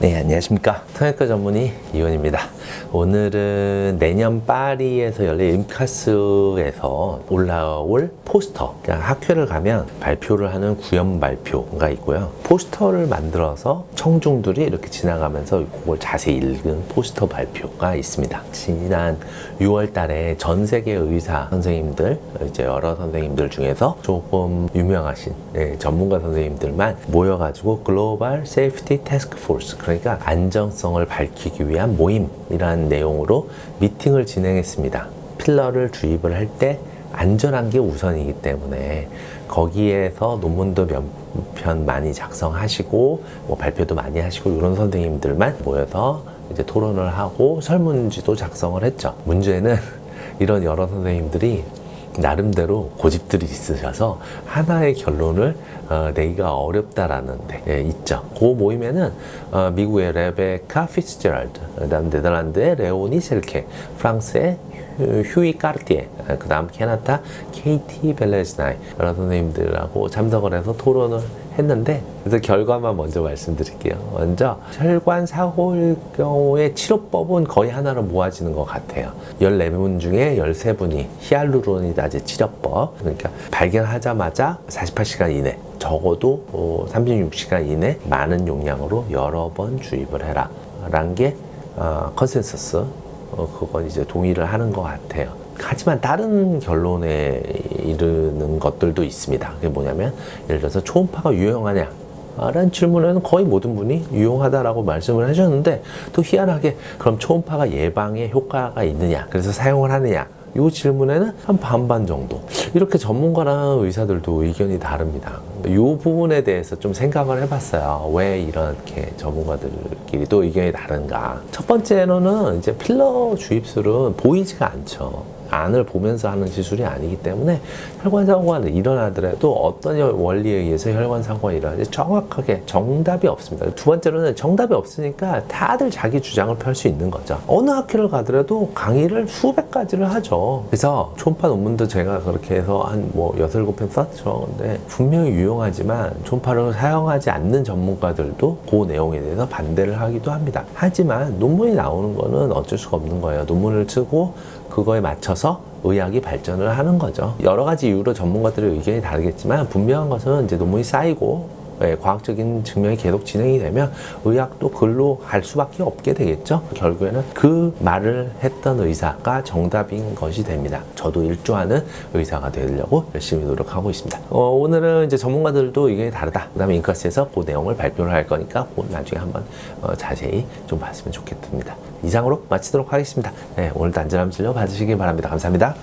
네, 안녕하십니까. 성형외과 전문의 이원입니다. 오늘은 내년 파리에서 열릴 임카스에서 올라올 포스터, 그러니까 학회를 가면 발표를 하는 구연 발표가 있고요. 포스터를 만들어서 청중들이 이렇게 지나가면서 그걸 자세히 읽은 포스터 발표가 있습니다. 지난 6월 달에 전 세계 의사 선생님들, 이제 여러 선생님들 중에서 조금 유명하신 전문가 선생님들만 모여가지고 글로벌 세이프티 태스크 포스, 그러니까 안정성을 밝히기 위한 모임이라는 내용으로 미팅을 진행했습니다. 필러를 주입을 할 때 안전한 게 우선이기 때문에 거기에서 논문도 몇 편 많이 작성하시고 뭐 발표도 많이 하시고 이런 선생님들만 모여서 이제 토론을 하고 설문지도 작성을 했죠. 문제는 이런 여러 선생님들이 나름대로 고집들이 있으셔서 하나의 결론을 내기가 어렵다라는 데 있죠. 그 모임에는 미국의 레베카 피츠제럴드, 그다음 네덜란드의 레오니 셀케, 프랑스의 휴이 까르티에, 그다음 캐나다 케이티 벨레즈나이 여러 선생님들하고 참석을 해서 토론을 했는데, 그래서 결과만 먼저 말씀드릴게요. 먼저 혈관 사고일 경우에 치료법은 거의 하나로 모아지는 것 같아요. 14분 중에 13분이 히알루로니다제 치료법, 그러니까 발견하자마자 48시간 이내, 적어도 36시간 이내 많은 용량으로 여러 번 주입을 해라 라는 게 컨센서스, 그건 이제 동의를 하는 것 같아요. 하지만 다른 결론에 이르는 것들도 있습니다. 그게 뭐냐면, 예를 들어서 초음파가 유용하냐 라는 질문에는 거의 모든 분이 유용하다라고 말씀을 하셨는데, 또 희한하게 그럼 초음파가 예방에 효과가 있느냐, 그래서 사용을 하느냐, 이 질문에는 한 반반 정도. 이렇게 전문가랑 의사들도 의견이 다릅니다. 이 부분에 대해서 좀 생각을 해봤어요. 왜 이렇게 전문가들끼리 또 의견이 다른가. 첫 번째로는 이제 필러 주입술은 보이지가 않죠. 안을 보면서 하는 시술이 아니기 때문에 혈관 사고가 일어나더라도 어떤 원리에 의해서 혈관 사고가 일어나는지 정확하게 정답이 없습니다. 두 번째로는 정답이 없으니까 다들 자기 주장을 펼 수 있는 거죠. 어느 학회를 가더라도 강의를 수백 가지를 하죠. 그래서 초음파 논문도 제가 그렇게 해서 한 6, 7편 썼죠. 근데 분명히 유용하지만 초음파를 사용하지 않는 전문가들도 그 내용에 대해서 반대를 하기도 합니다. 하지만 논문이 나오는 거는 어쩔 수가 없는 거예요. 논문을 쓰고 그거에 맞춰서 의학이 발전을 하는 거죠. 여러 가지 이유로 전문가들의 의견이 다르겠지만 분명한 것은 이제 논문이 쌓이고 과학적인 증명이 계속 진행이 되면 의학도 글로 갈 수밖에 없게 되겠죠. 결국에는 그 말을 했던 의사가 정답인 것이 됩니다. 저도 일조하는 의사가 되려고 열심히 노력하고 있습니다. 오늘은 이제 전문가들도 의견이 다르다. 그 다음에 인카스에서 그 내용을 발표를 할 거니까 나중에 한번 자세히 좀 봤으면 좋겠습니다. 이상으로 마치도록 하겠습니다. 오늘도 안전한 진료 받으시길 바랍니다. 감사합니다.